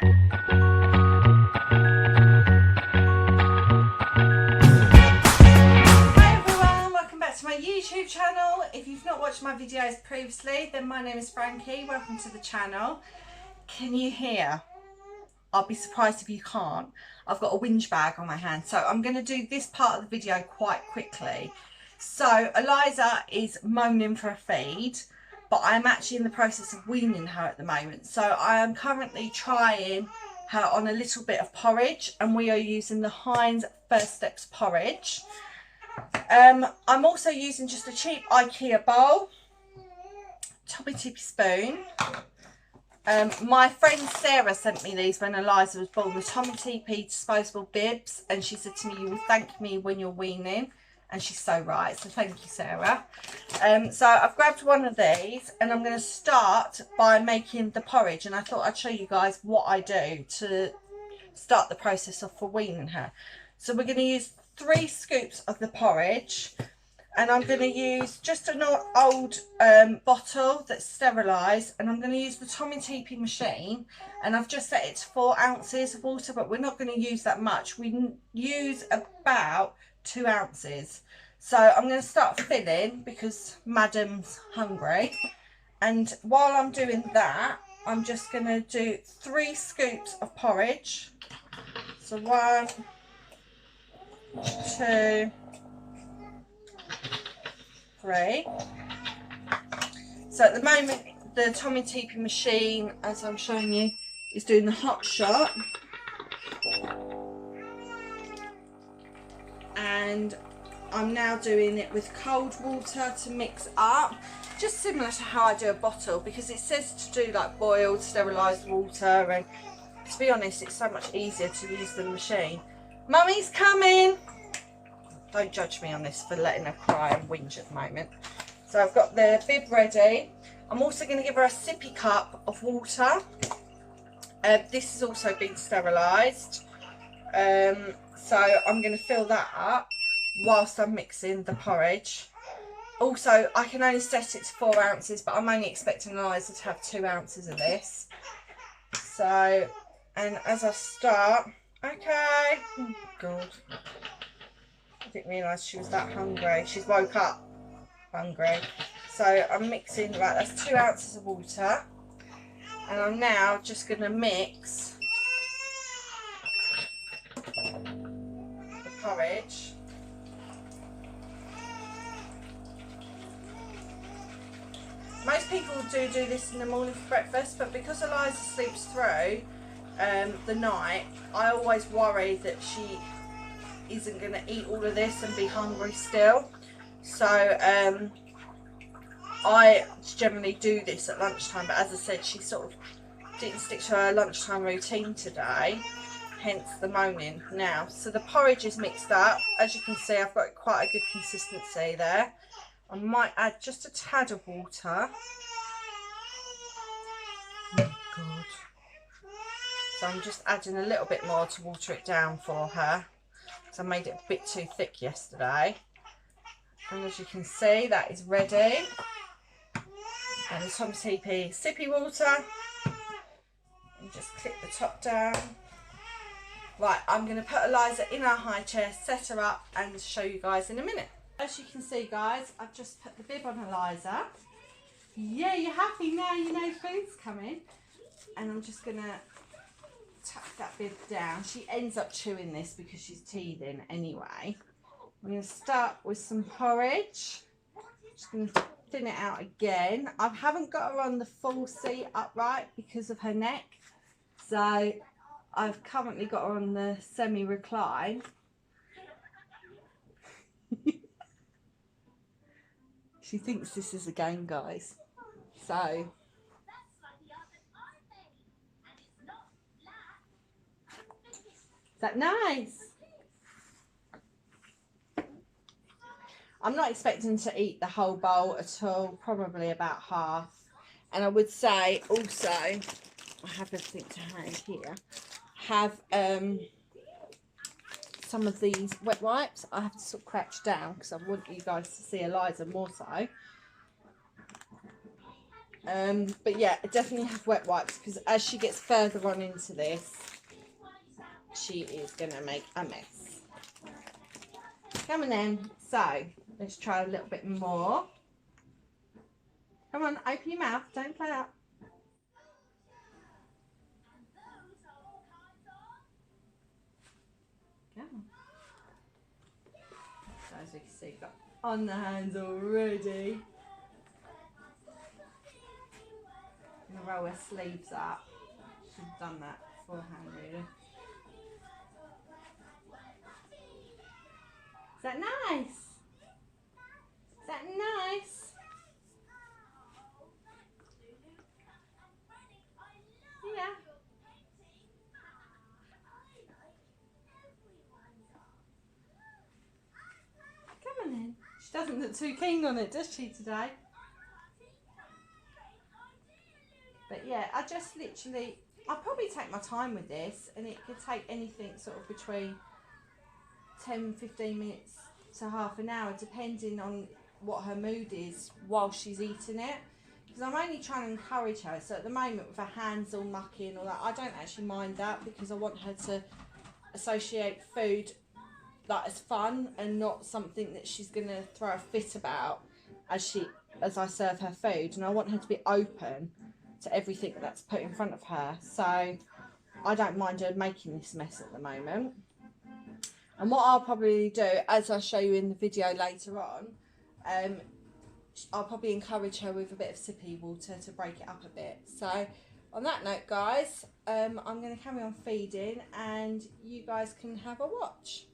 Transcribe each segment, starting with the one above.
My YouTube channel. If you've not watched my videos previously, then my name is Frankie. Welcome to the channel. Can you hear? I'll be surprised if you can't. I've got a whinge bag on my hand, so I'm going to do this part of the video quite quickly. So Eliza is moaning for a feed, but I'm actually in the process of weaning her at the moment. So I am currently trying her on a little bit of porridge, and we are using the Heniz First Steps porridge. I'm also using just a cheap IKEA bowl, Tommee Tippee spoon. My friend Sarah sent me these when Eliza was born, the Tommee Tippee disposable bibs, and she said to me, you will thank me when you're weaning, and she's so right, so thank you, Sarah. So I've grabbed one of these, and I'm going to start by making the porridge, and I thought I'd show you guys what I do to start the process off for weaning her. So we're going to use 3 scoops of the porridge, and I'm going to use just an old bottle that's sterilised, and I'm going to use the Tommee Tippee machine, and I've just set it to 4 ounces of water, but we're not going to use that much. We use about 2 ounces. So I'm going to start filling because Madam's hungry, and while I'm doing that, I'm just going to do 3 scoops of porridge. So 1, 2, 3. So at the moment the Tommee Tippee machine, as I'm showing you, is doing the hot shot, and I'm now doing it with cold water to mix up, just similar to how I do a bottle, because it says to do like boiled sterilised water, and to be honest it's so much easier to use the machine. Mummy's coming! Don't judge me on this for letting her cry and whinge at the moment. So I've got the bib ready. I'm also going to give her a sippy cup of water. This has also been sterilised. So I'm going to fill that up whilst I'm mixing the porridge. Also, I can only set it to 4 ounces, but I'm only expecting Eliza to have 2 ounces of this. So, and as I start, okay, oh God. I didn't realise she was that hungry. She's woke up hungry. So I'm mixing, right, that's 2 ounces of water. And I'm now just going to mix the porridge. Most people do this in the morning for breakfast, but because Eliza sleeps through the night, I always worry that she isn't going to eat all of this and be hungry still. So I generally do this at lunchtime, but as I said, she sort of didn't stick to her lunchtime routine today, hence the moaning now. So the porridge is mixed up. As you can see, I've got quite a good consistency there. I might add just a tad of water. Oh God. So I'm just adding a little bit more to water it down for her. So I made it a bit too thick yesterday. And as you can see, that is ready. And the Tommee Tippee sippy water. And just clip the top down. Right, I'm going to put Eliza in her high chair, set her up, and show you guys in a minute. As you can see, guys, I've just put the bib on Eliza. Yeah, you're happy now, you know food's coming. And I'm just going to tuck that bib down. She ends up chewing this because she's teething anyway. I'm going to start with some porridge. Just going to thin it out again. I haven't got her on the full seat upright because of her neck. So I've currently got her on the semi-recline. She thinks this is a game, guys. So is that nice? I'm not expecting to eat the whole bowl at all, probably about half. And I would say also, I have everything to hand here, have some of these wet wipes. I have to sort of crouch down because I want you guys to see Eliza more so. But yeah, I definitely have wet wipes because as she gets further on into this, she is going to make a mess. Come on then. So, let's try a little bit more. Come on, open your mouth. Don't play up. Come on. So as we can see, got on the hands already. I'm going to roll her sleeves up. She's done that beforehand, really. Is that nice? Is that nice? Yeah. Come on then. She doesn't look too keen on it, does she, today? But yeah, I just literally, I'll probably take my time with this, and it could take anything sort of between 10-15 minutes to half an hour, depending on what her mood is while she's eating it. Because I'm only trying to encourage her. So at the moment, with her hands all mucky and all that, I don't actually mind that because I want her to associate food like as fun and not something that she's going to throw a fit about as I serve her food. And I want her to be open to everything that's put in front of her. So I don't mind her making this mess at the moment. And what I'll probably do, as I show you in the video later on, I'll probably encourage her with a bit of sippy water to break it up a bit. So on that note, guys, I'm going to carry on feeding and you guys can have a watch.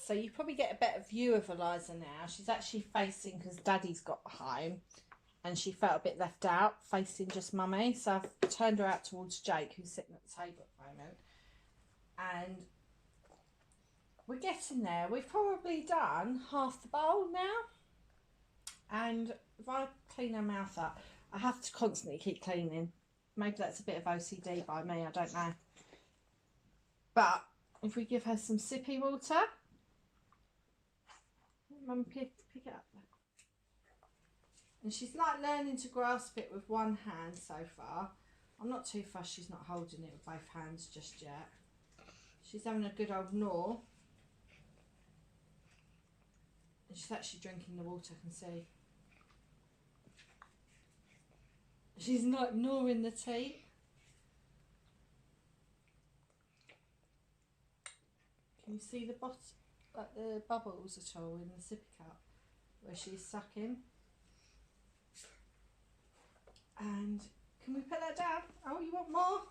So you probably get a better view of Eliza now. She's actually facing, because Daddy's got home and she felt a bit left out, facing just Mummy. So I've turned her out towards Jake, who's sitting at the table at the moment. And we're getting there. We've probably done half the bowl now. And if I clean her mouth up, I have to constantly keep cleaning. Maybe that's a bit of OCD by me, I don't know. But if we give her some sippy water, Mum, pick it up. And she's like learning to grasp it with one hand so far. I'm not too fussed she's not holding it with both hands just yet. She's having a good old gnaw. And she's actually drinking the water, I can see. She's not ignoring the tea. Can you see the like the bubbles at all in the sippy cup where she's sucking? And can we put that down? Oh, you want more?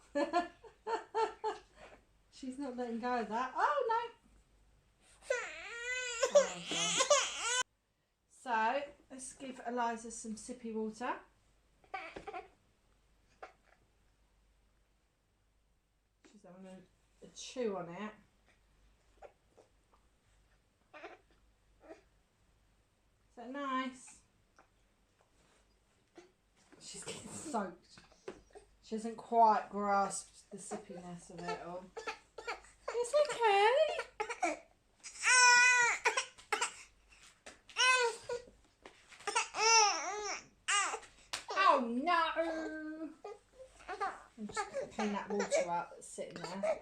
She's not letting go of that. Oh no! Oh, God. So let's give Eliza some sippy water. She's having a chew on it. Is that nice? She's getting soaked. She hasn't quite grasped the sippiness of it all. It's okay. Oh no! I'm just going to clean that water up that's sitting there.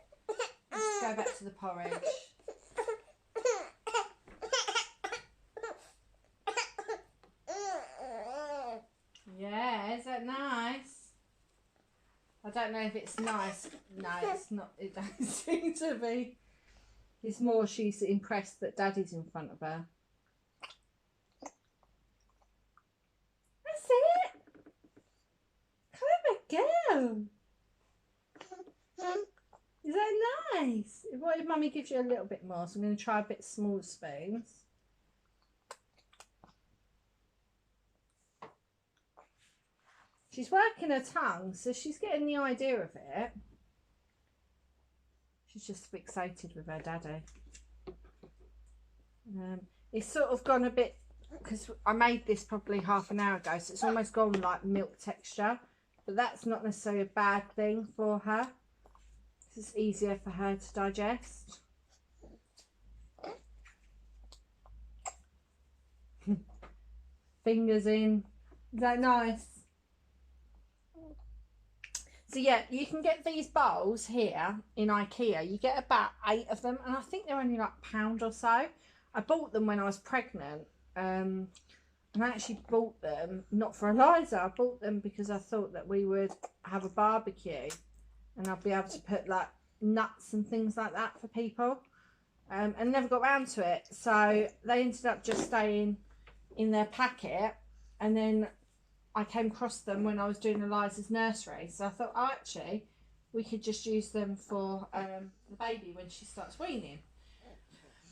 Let's go back to the porridge. Yeah, is that nice? I don't know if it's nice. No, it's not. It doesn't seem to be. It's more she's impressed that Daddy's in front of her. That's it. Clever girl. Is that nice? What if Mummy gives you a little bit more? So I'm going to try a bit smaller spoons. She's working her tongue, so she's getting the idea of it. She's just fixated with her daddy. It's sort of gone a bit, because I made this probably half an hour ago, so it's almost gone like milk texture. But that's not necessarily a bad thing for her. It's easier for her to digest. Fingers in. Is that nice? So yeah, you can get these bowls here in IKEA. You get about 8 of them, and I think they're only like £1 or so. I bought them when I was pregnant, and I actually bought them not for Eliza. I bought them because I thought that we would have a barbecue, and I'll be able to put like nuts and things like that for people, and never got round to it. So they ended up just staying in their packet, and then I came across them when I was doing Eliza's nursery. So I thought, oh, actually, we could just use them for the baby when she starts weaning.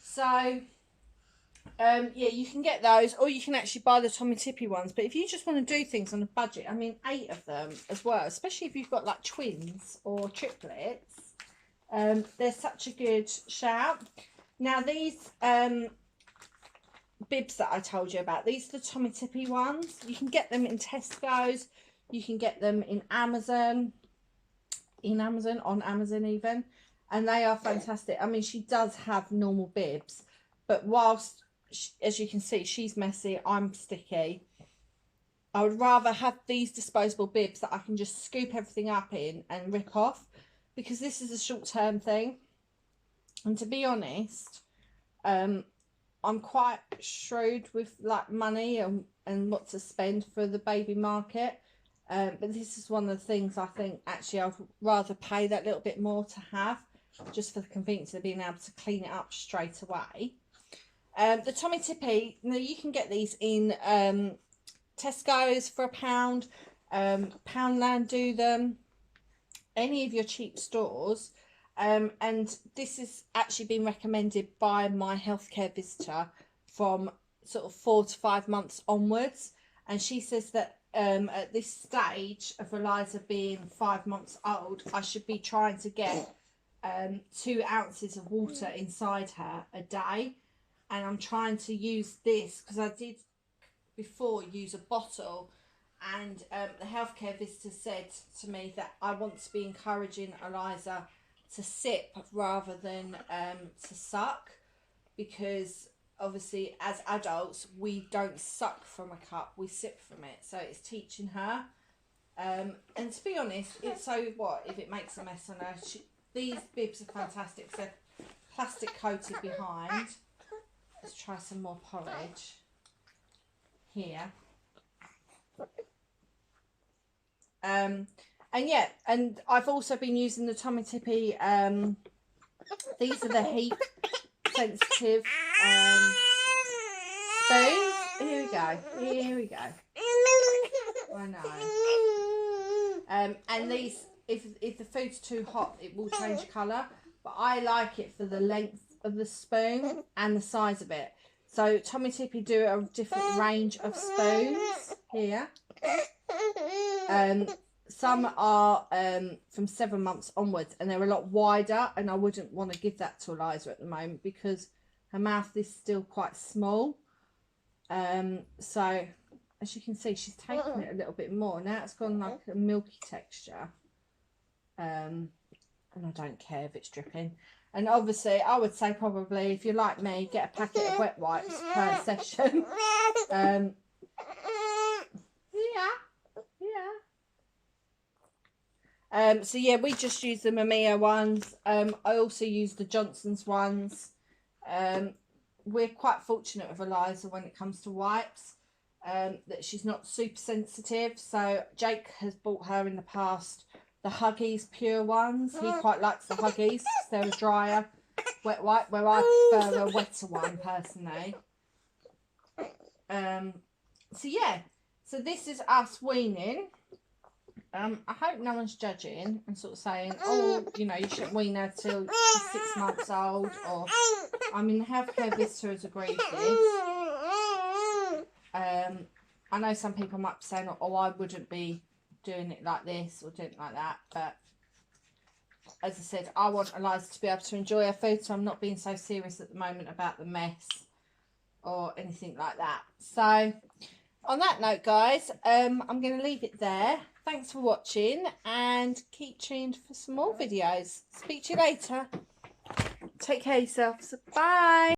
So, yeah, you can get those, or you can actually buy the Tommee Tippee ones. But if you just want to do things on a budget, I mean, 8 of them as well, especially if you've got like twins or triplets, they're such a good shout. Now, these bibs that I told you about, these are the Tommee Tippee ones. You can get them in Tesco's, you can get them in Amazon, on Amazon even, and they are fantastic. I mean, she does have normal bibs, but whilst as you can see, she's messy, I'm sticky, I would rather have these disposable bibs that I can just scoop everything up in and rip off, because this is a short-term thing. And to be honest, I'm quite shrewd with like money and what to spend for the baby market. But this is one of the things I think actually I'd rather pay that little bit more to have, just for the convenience of being able to clean it up straight away. The Tommee Tippee, now you can get these in Tesco's for £1, Poundland do them, any of your cheap stores. And this has actually been recommended by my healthcare visitor from sort of 4 to 5 months onwards, and she says that at this stage of Eliza being 5 months old, I should be trying to get 2 ounces of water inside her a day, and I'm trying to use this because I did before use a bottle, and the healthcare visitor said to me that I want to be encouraging Eliza to sip rather than to suck, because obviously as adults we don't suck from a cup, we sip from it. So it's teaching her, and to be honest, it's so what if it makes a mess on her. These bibs are fantastic. They're plastic coated behind, let's try some more porridge here. And yeah, and I've also been using the Tommee Tippee. These are the heat sensitive spoons. Here we go. Here we go. I know. And these, if the food's too hot, it will change colour. But I like it for the length of the spoon and the size of it. So Tommee Tippee do a different range of spoons here. Some are from 7 months onwards, and they're a lot wider, and I wouldn't want to give that to Eliza at the moment because her mouth is still quite small. So as you can see, she's taking it a little bit more. Now it's gone like a milky texture. And I don't care if it's dripping. And obviously, I would say probably, if you're like me, get a packet of wet wipes per session. So yeah, we just use the Mamiya ones. I also use the Johnson's ones. We're quite fortunate with Eliza when it comes to wipes, that she's not super sensitive. So Jake has bought her in the past the Huggies pure ones. He quite likes the Huggies. They're a drier wet wipe, where I prefer a wetter one personally. So yeah, so this is us weaning. I hope no one's judging and sort of saying, oh, you know, you shouldn't wean her till she's 6 months old, or, I mean, the healthcare visitor has agreed with this. I know some people might be saying, oh, I wouldn't be doing it like this or doing it like that, but as I said, I want Eliza to be able to enjoy her food, so I'm not being so serious at the moment about the mess or anything like that. So on that note, guys, I'm going to leave it there. Thanks for watching, and keep tuned for some more videos. Speak to you later. Take care of yourselves. Bye.